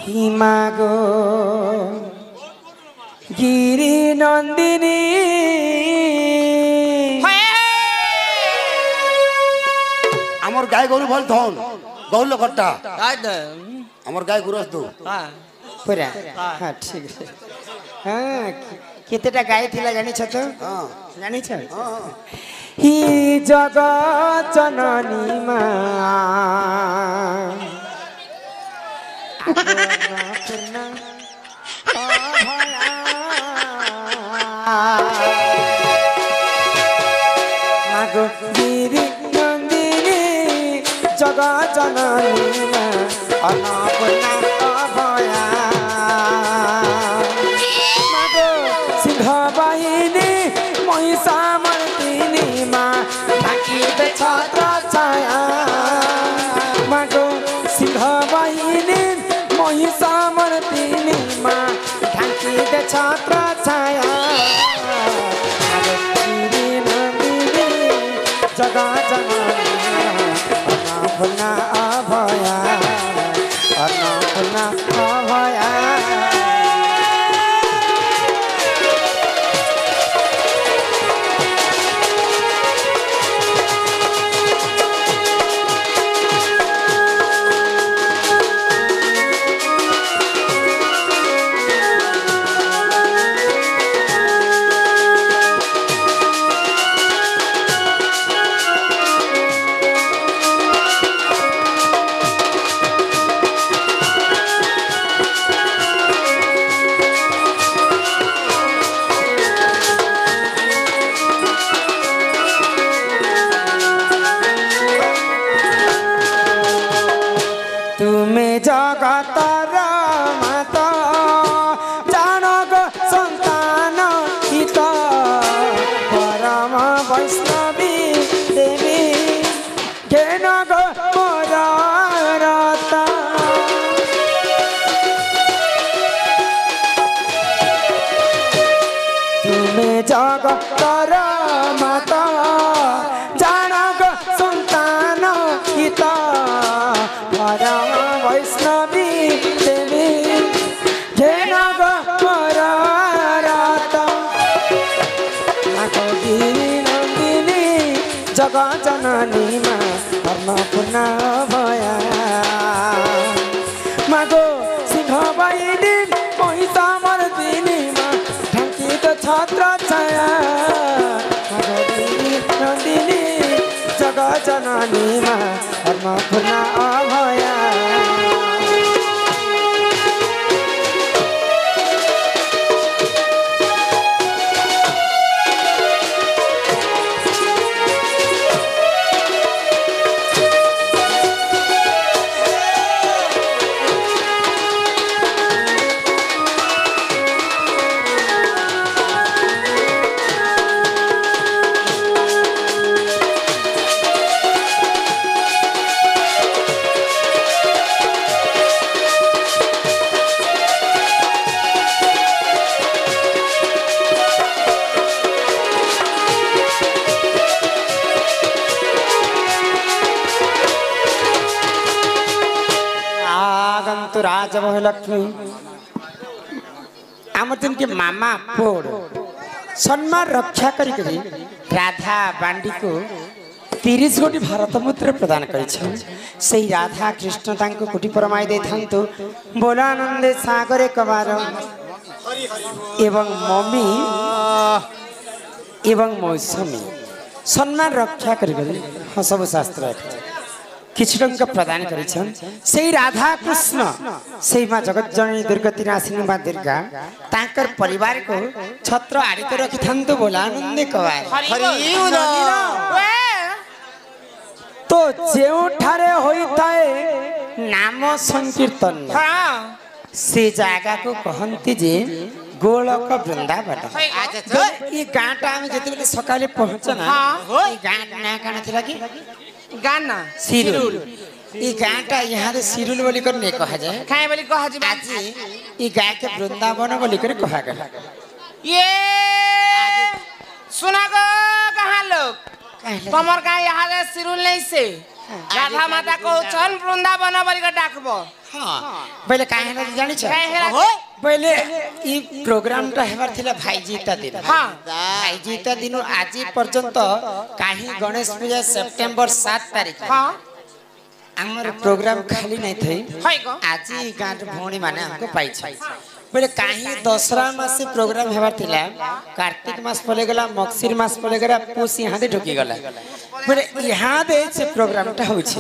हिमागो गिरी नंदिनी आमर गाय गरु भल थन गौल कट्टा आमर गाय गुरस दो पूरा हाँ ठीक है हाँ केतेटा गाय थिला जानि छ तो जानि छ ही जगत जननी मा मागो गिरी नंदिनी जगत जननी मा अन्नपूर्णा अभया मागो सिंह बाहिनी महिषामर्दिनी मा ढाकिद छत्र छाया मागो सिंह बाहिनी महिषामर्दिनी मा ढाकिद छत्र छाया मागो गिरी नंदिनी जगत जननी अन्नपूर्णा अभया अन्नपूर्णा अभया जगतर माता जानक संतान हित परम वैष्णवी देवी घेनग मोर रता तुमे जगतर माता जानक संतान हित परम वैष्णवी देवी घेनग मोर रता मागो गिरी नंदिनी जगत जननी मा अन्नपूर्णा अभया मागो सिंह बाहिनी महिषामर्दिनी मा ढाकिद छत्र छाया मागो गिरी नंदिनी जगत जननी मा अन्नपूर्णा अभया राजमहालक्ष्मी आम के मामा पोड़ सम्मान रक्षा करी राधा बांडी को 30 कोटी भारत मुद्रा प्रदान कर राधा कृष्ण तांको कोटी परमाई दे थांतु बोलानंदे सागरे कबार एवं मम्मी एवं मौसमी सम्मान रक्षा करी सब शास्त्र किछि टंका प्रदान करिछन सेई राधा कृष्ण सेई मां जगत जननी दुर्गति नाशिनी मां दुर्गा तांकर परिवार को छत्र आड़ी को रखि थांतो बोला आनंद कवार तो जेउ ठारे होई थाए नाम संकीर्तन से जागा को कहंती जे गोलक वृंदावन ये गांटा हम जते बेले सकाले पहुंचना ई गां ना काना थिला कि गाना सिरुल ई गांटा यहाँ रे सिरुल बोली कर ने कहा जाए काहे बोली कहा जी आज ई गाय के वृंदावन बोली कर कहा गया ये सुना गो कहां लोग तमर का यहाँ रे सिरुल नहीं से राधा माता को चन वृंदावन बोली कर डाकबो हां पहले काहे ना जानि छ काहे पहले ई प्रोग्राम टा हेबार थिला भाईजीता दिन हां भाईजीता दिन आज पर्यंत काहे गणेश पूजा सेप्टेम्बर 7 तारिख हां हमर प्रोग्राम खाली नहीं थई हाय गो आज ही गांठ भौणी माने हमको पाई छ पहले काहे दसरा मास से प्रोग्राम हेबार थिला कार्तिक मास पले गला मगसिर मास पले गला पूस यहां दे ढुकी गला पहले यहां दे से प्रोग्राम टा होई छ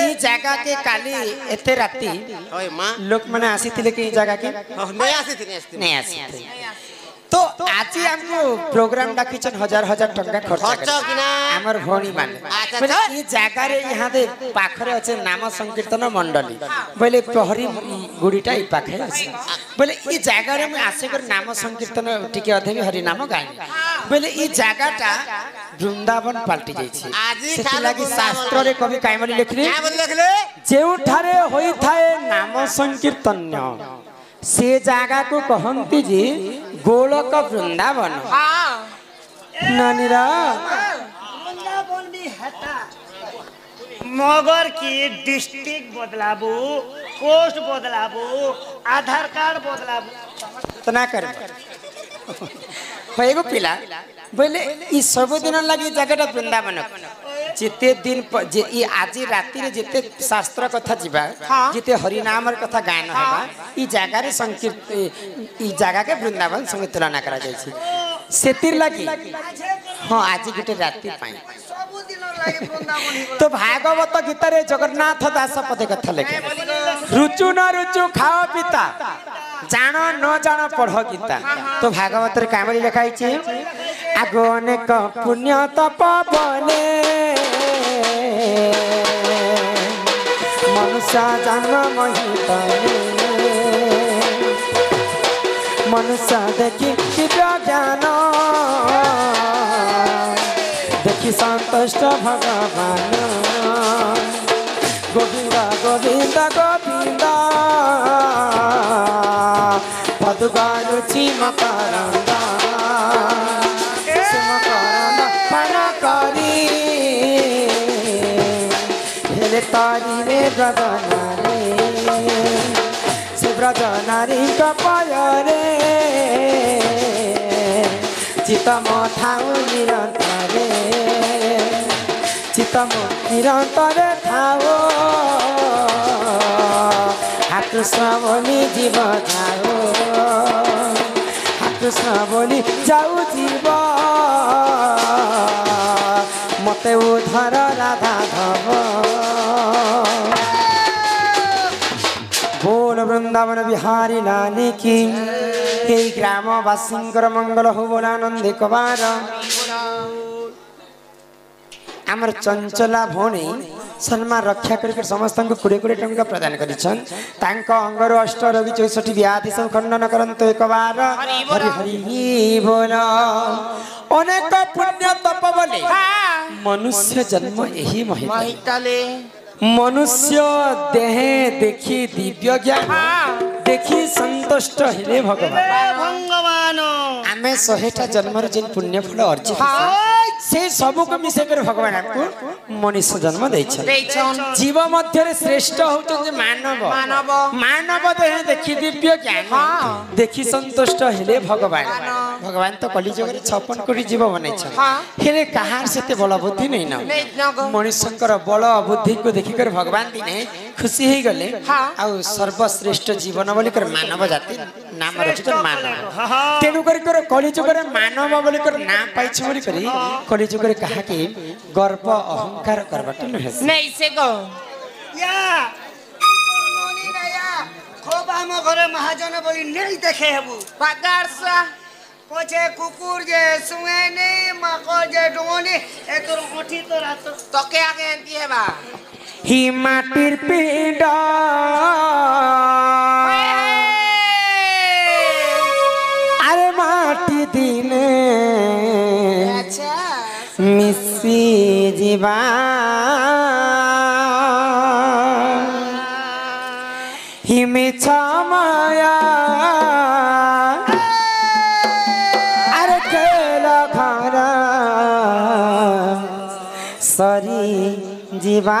ई जगह के काली एते राती ओए मां लोक माने आसीथिले कि ई जगह के नहीं आसी नहीं आसी तो आज हमको प्रोग्राम डाकिछन हजार हजार टका खर्च किना हमर भौणी माने बोले ई जगह रे यहां दे पाखरे अछि नाम संकीर्तन मंडली बोले प्रहरी गुडीटा ई पाखे अछि बोले ई जगह रे मैं आसे कर नाम संकीर्तन टिके अधे भी हरि नाम गाय बोले ई जगहटा वृंदावन पाल्टी जाई छी सेति लागि शास्त्र रे कवि कायमली लिखले जेउ ठारे होई थाए नाम संकीर्तन से जगह को कहंती जी गोलक वृंदावन हां नानीरा वृंदावन भी हटा मगर की डिस्ट्रिक्ट बदलाबू पोस्ट बदलाबू आधार कार्ड बदलाबू तना कर होएगो पिला बोले ई सब दिन लागि जगहटा वृंदावन जेते दिन जे ई आज राति रे जेते शास्त्र कथा जिबा जेते हरि नामर कथा गायन हेबा ई जगह रे संकीर्त ई जगह के वृंदावन संगे तुलना करा जाय छी सेतिर लागि हां आज गुटे राति पाई सब दिन लागि वृंदावन ही तो भागवत गीता रे जगन्नाथ दास पदे कथा लिखे रुचु न रुचु खाओ पिता जानो न जानो पढ़ो गीता तो भागवत रे कामरी लिखाई छी आगो अनेक पुण्य तप बने मनुष्य जन्म महितने मनुष्य देखी दिव्य ज्ञान देखी संतुष्ट भगवान गोविंद गोविंद गोविंद पदुगारुचि मकरंदा सिमकरंदा पान करी हेले तारी रे ब्रजनारी से ब्रजनारी कपाय रे चितम ठाउ निरंतरे चितम निरंतरे ठाओ कृष्ण बोली जीव जाओ कृष्ण बोली जाऊ जीव मते उधर राधा धव बोल वृंदावन बिहारी लाली की हे ग्रामवासींकर मंगल हो बोलानंदी कबार आमर चंचला भौणी सलमा रक्षा करके समस्त को 20 टंका प्रदान करिछन तांको अंगर अष्ट रवि 64 व्याधि सब खंडन करंतो एक बार हरि हरि बोल अनेक पुण्य तप बोले मनुष्य जन्म यही महिताले मनुष्य देह देखी दिव्य ज्ञान देखी संतुष्ट हेले भगवान आमे 100टा जन्मर जिन पुण्य फल अर्जित से सब को मिसे कर भगवान आपको मनुष्य जन्म दैछन जीव मध्य रे श्रेष्ठ होत मानव मानव देह देखी दिव्य ज्ञान देखी संतुष्ट हेले भगवान भगवान तो कलिजुग रे 56 कोटी जीव बनै छ हेले कहार सेते बल बुद्धि नै न मनुष्यकर बल बुद्धि को देखि कर भगवान दिने खुशी हे गले आ सर्वश्रेष्ठ जीवन बोली कर मानव जाति नाम रचित मानव तेनु कर कलिजुग रे मानव बोली कर नाम पाइ छ बोली करी कलिजुग रे कहा कि गर्व अहंकार करबट नहीं से गो या नोनी नया खूब हम घरे महाजन बोली नहीं देखे हेबू पगारसा पछे कुकुर जे सुएनी मकर जे डोनी ए तोर ओठी तो रात तो के आगे एंती हेबा ही माटिर पिंड अरे माटी दिने अच्छा मिसी जीवा हिमे छमाया अरे केला खारा सरी जीवा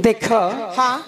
देख हाँ